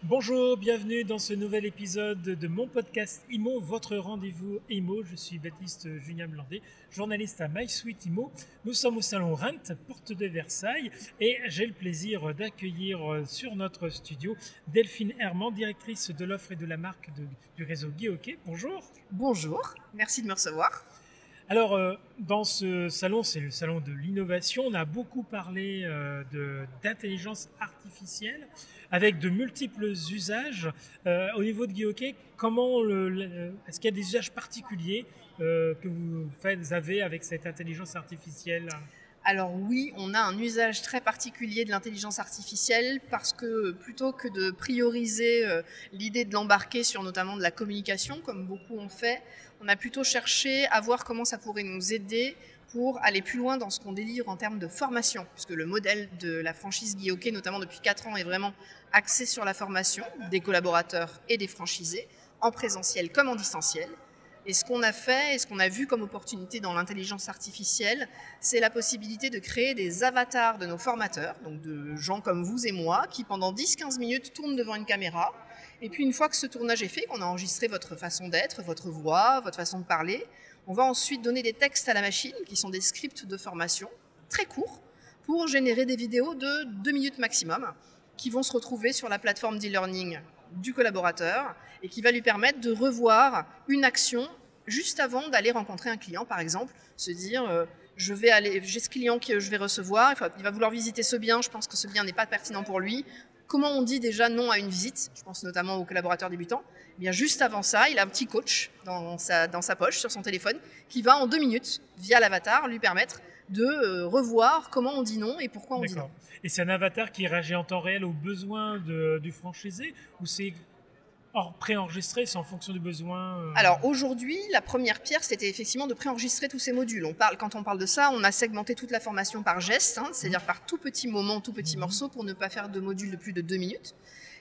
Bonjour, bienvenue dans ce nouvel épisode de mon podcast IMO, votre rendez-vous IMO. Je suis Baptiste Julien Blandet, journaliste à MySuite IMO. Nous sommes au salon Rent, porte de Versailles, et j'ai le plaisir d'accueillir sur notre studio Delphine Herman, directrice de l'offre et de la marque du réseau GuiHockey. Bonjour. Bonjour, merci de me recevoir. Alors, dans ce salon, c'est le salon de l'innovation, on a beaucoup parlé d'intelligence artificielle avec de multiples usages. Au niveau de GuiHockey, est-ce qu'il y a des usages particuliers que vous avez avec cette intelligence artificielle? Alors oui, on a un usage très particulier de l'intelligence artificielle parce que plutôt que de prioriser l'idée de l'embarquer sur notamment de la communication, comme beaucoup ont fait, on a plutôt cherché à voir comment ça pourrait nous aider pour aller plus loin dans ce qu'on délivre en termes de formation, puisque le modèle de la franchise GuiHockey, notamment depuis 4 ans, est vraiment axé sur la formation des collaborateurs et des franchisés, en présentiel comme en distanciel. Et ce qu'on a fait et ce qu'on a vu comme opportunité dans l'intelligence artificielle, c'est la possibilité de créer des avatars de nos formateurs, donc de gens comme vous et moi, qui pendant 10-15 minutes tournent devant une caméra. Et puis une fois que ce tournage est fait, qu'on a enregistré votre façon d'être, votre voix, votre façon de parler, on va ensuite donner des textes à la machine, qui sont des scripts de formation, très courts, pour générer des vidéos de 2 minutes maximum, qui vont se retrouver sur la plateforme d'e-learning du collaborateur et qui va lui permettre de revoir une action juste avant d'aller rencontrer un client, par exemple, se dire j'ai ce client que je vais recevoir, il va vouloir visiter ce bien, je pense que ce bien n'est pas pertinent pour lui. Comment on dit déjà non à une visite? Je pense notamment aux collaborateurs débutants. Eh bien, juste avant ça, il a un petit coach dans sa poche, sur son téléphone, qui va en 2 minutes, via l'avatar, lui permettre de revoir comment on dit non et pourquoi on dit non. D'accord. Et c'est un avatar qui réagit en temps réel aux besoins du franchisé ou c'est préenregistré, c'est en fonction du besoin Alors aujourd'hui, la première pierre, c'était effectivement de préenregistrer tous ces modules. Quand on parle de ça, on a segmenté toute la formation par geste, c'est-à-dire par tout petit moment, tout petit morceau, pour ne pas faire de modules de plus de 2 minutes.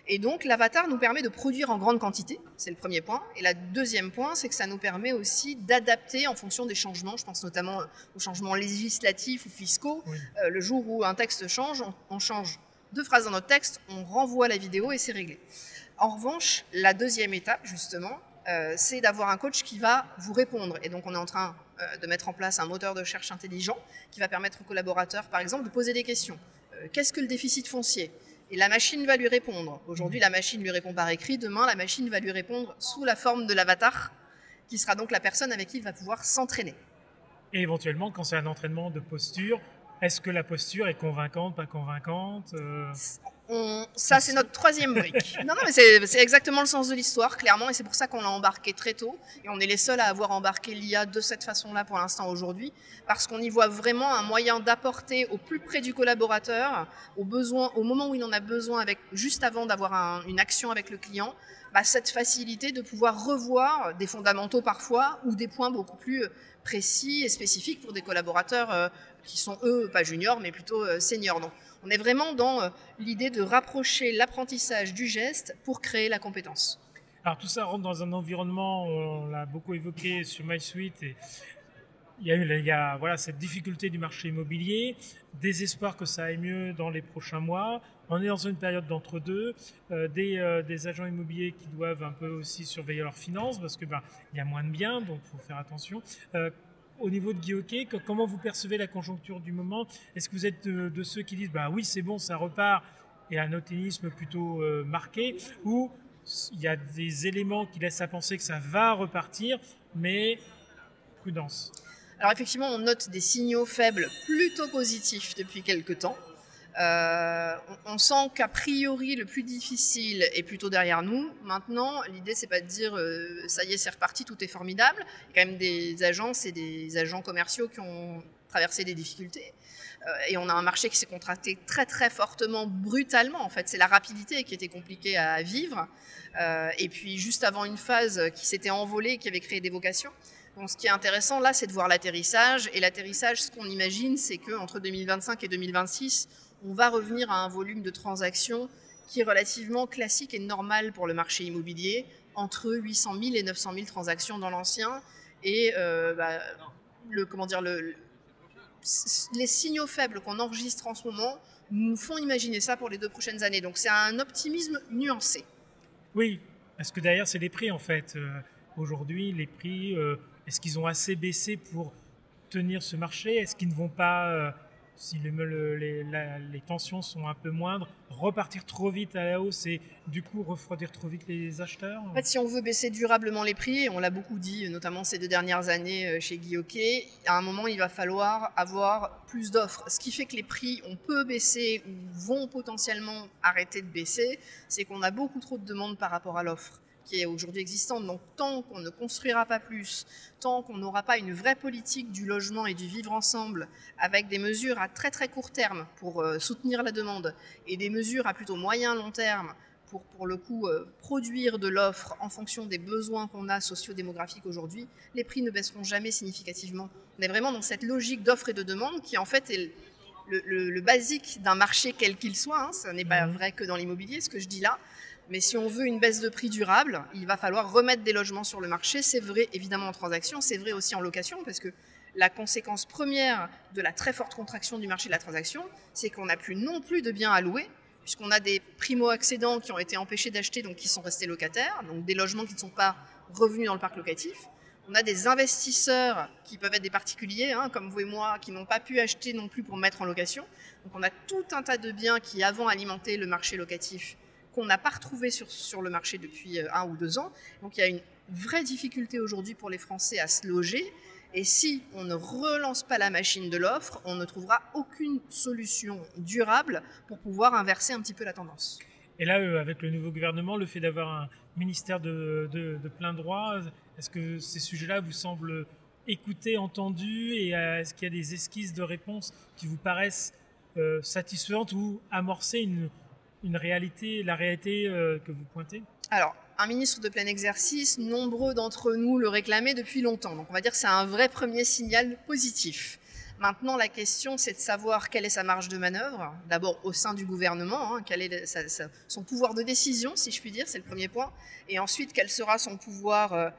Et donc l'avatar nous permet de produire en grande quantité, c'est le premier point. Et le deuxième point, c'est que ça nous permet aussi d'adapter en fonction des changements. Je pense notamment aux changements législatifs ou fiscaux. Oui. Le jour où un texte change, on change 2 phrases dans notre texte, on renvoie la vidéo et c'est réglé. En revanche, la deuxième étape, justement, c'est d'avoir un coach qui va vous répondre. Et donc, on est en train de mettre en place un moteur de recherche intelligent qui va permettre aux collaborateurs, par exemple, de poser des questions. Qu'est-ce que le déficit foncier? Et la machine va lui répondre. Aujourd'hui, la machine lui répond par écrit. Demain, la machine va lui répondre sous la forme de l'avatar, qui sera donc la personne avec qui il va pouvoir s'entraîner. Et éventuellement, quand c'est un entraînement de posture, est-ce que la posture est convaincante, pas convaincante Ça, c'est notre troisième brique. Non, mais c'est exactement le sens de l'histoire, clairement, et c'est pour ça qu'on l'a embarqué très tôt. Et on est les seuls à avoir embarqué l'IA de cette façon-là pour l'instant aujourd'hui, parce qu'on y voit vraiment un moyen d'apporter au plus près du collaborateur, au moment où il en a besoin, juste avant d'avoir une action avec le client, cette facilité de pouvoir revoir des fondamentaux parfois ou des points beaucoup plus précis et spécifiques pour des collaborateurs qui sont eux pas juniors mais plutôt seniors. Donc on est vraiment dans l'idée de rapprocher l'apprentissage du geste pour créer la compétence. Alors tout ça rentre dans un environnement, on l'a beaucoup évoqué sur MySuite, et il y a voilà, cette difficulté du marché immobilier, désespoir que ça aille mieux dans les prochains mois. On est dans une période d'entre-deux, des agents immobiliers qui doivent un peu aussi surveiller leurs finances parce que il y a moins de biens, donc il faut faire attention. Au niveau de GuiHockey, comment vous percevez la conjoncture du moment? Est-ce que vous êtes de ceux qui disent oui, c'est bon, ça repart, et un optimisme plutôt marqué, ou il y a des éléments qui laissent à penser que ça va repartir, mais prudence? Alors effectivement, on note des signaux faibles plutôt positifs depuis quelques temps. On sent qu'a priori le plus difficile est plutôt derrière nous. Maintenant, l'idée c'est pas de dire ça y est, c'est reparti, tout est formidable. Il y a quand même des agences et des agents commerciaux qui ont traversé des difficultés. Et on a un marché qui s'est contracté très très fortement, brutalement en fait. C'est la rapidité qui était compliquée à vivre. Et puis juste avant une phase qui s'était envolée, qui avait créé des vocations. Donc, ce qui est intéressant là, c'est de voir l'atterrissage. Et l'atterrissage, ce qu'on imagine, c'est qu'entre 2025 et 2026, on va revenir à un volume de transactions qui est relativement classique et normal pour le marché immobilier, entre 800 000 et 900 000 transactions dans l'ancien. Et les signaux faibles qu'on enregistre en ce moment nous font imaginer ça pour les 2 prochaines années. Donc c'est un optimisme nuancé. Oui, parce que derrière, c'est les prix en fait. Aujourd'hui, les prix, est-ce qu'ils ont assez baissé pour tenir ce marché? Est-ce qu'ils ne vont pas, si les tensions sont un peu moindres, repartir trop vite à la hausse et du coup refroidir trop vite les acheteurs? En fait, si on veut baisser durablement les prix, on l'a beaucoup dit, notamment ces 2 dernières années chez Guy Hockey, à un moment, il va falloir avoir plus d'offres. Ce qui fait que les prix, on peut baisser ou vont potentiellement arrêter de baisser, c'est qu'on a beaucoup trop de demandes par rapport à l'offre qui est aujourd'hui existante. Donc tant qu'on ne construira pas plus, tant qu'on n'aura pas une vraie politique du logement et du vivre ensemble avec des mesures à très très court terme pour soutenir la demande et des mesures à plutôt moyen long terme pour le coup produire de l'offre en fonction des besoins qu'on a socio-démographiques aujourd'hui, les prix ne baisseront jamais significativement. On est vraiment dans cette logique d'offre et de demande qui en fait est le basique d'un marché quel qu'il soit. Hein. Ça n'est pas vrai que dans l'immobilier, ce que je dis là. Mais si on veut une baisse de prix durable, il va falloir remettre des logements sur le marché. C'est vrai évidemment en transaction, c'est vrai aussi en location, parce que la conséquence première de la très forte contraction du marché de la transaction, c'est qu'on n'a plus non plus de biens à louer, puisqu'on a des primo-accédants qui ont été empêchés d'acheter, donc qui sont restés locataires, donc des logements qui ne sont pas revenus dans le parc locatif. On a des investisseurs qui peuvent être des particuliers, hein, comme vous et moi, qui n'ont pas pu acheter non plus pour mettre en location. Donc on a tout un tas de biens qui avant alimentaient le marché locatif, qu'on n'a pas retrouvé sur le marché depuis 1 ou 2 ans. Donc il y a une vraie difficulté aujourd'hui pour les Français à se loger. Et si on ne relance pas la machine de l'offre, on ne trouvera aucune solution durable pour pouvoir inverser un petit peu la tendance. Et là, avec le nouveau gouvernement, le fait d'avoir un ministère de plein droit, est-ce que ces sujets-là vous semblent écoutés, entendus, et est-ce qu'il y a des esquisses de réponses qui vous paraissent satisfaisantes ou amorcer la réalité que vous pointez? Alors, un ministre de plein exercice, nombreux d'entre nous le réclamaient depuis longtemps. Donc on va dire que c'est un vrai premier signal positif. Maintenant, la question, c'est de savoir quelle est sa marge de manœuvre. D'abord au sein du gouvernement, hein, quel est son pouvoir de décision, si je puis dire, c'est le premier point. Et ensuite, quel sera son pouvoir,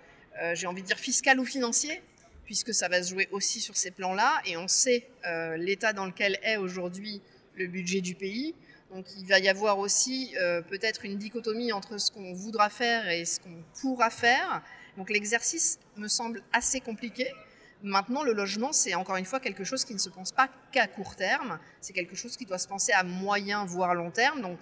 j'ai envie de dire, fiscal ou financier, puisque ça va se jouer aussi sur ces plans-là. Et on sait l'état dans lequel est aujourd'hui le budget du pays. Donc il va y avoir aussi peut-être une dichotomie entre ce qu'on voudra faire et ce qu'on pourra faire. Donc l'exercice me semble assez compliqué. Maintenant, le logement, c'est encore une fois quelque chose qui ne se pense pas qu'à court terme. C'est quelque chose qui doit se penser à moyen, voire long terme. Donc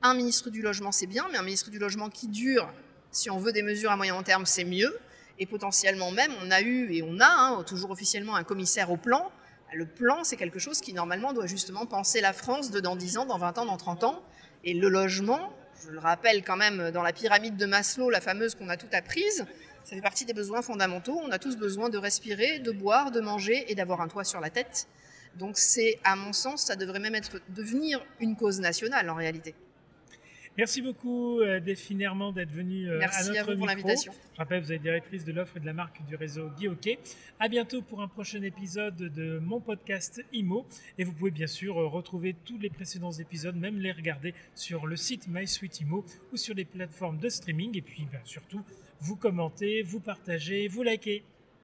un ministre du logement, c'est bien, mais un ministre du logement qui dure, si on veut des mesures à moyen long terme, c'est mieux. Et potentiellement même, on a eu et on a toujours officiellement un commissaire au plan. Le plan, c'est quelque chose qui, normalement, doit justement penser la France de dans 10 ans, dans 20 ans, dans 30 ans. Et le logement, je le rappelle quand même, dans la pyramide de Maslow, la fameuse qu'on a toute apprise, ça fait partie des besoins fondamentaux. On a tous besoin de respirer, de boire, de manger et d'avoir un toit sur la tête. Donc c'est, à mon sens, ça devrait même devenir une cause nationale, en réalité. Merci beaucoup Delphine Herman d'être venue à notre Merci à vous pour l'invitation. Je rappelle, vous êtes directrice de l'offre et de la marque du réseau Guy Hockey. À bientôt pour un prochain épisode de mon podcast IMO. Et vous pouvez bien sûr retrouver tous les précédents épisodes, même les regarder sur le site MySuite IMO ou sur les plateformes de streaming. Et puis surtout, vous commentez, vous partagez, vous likez.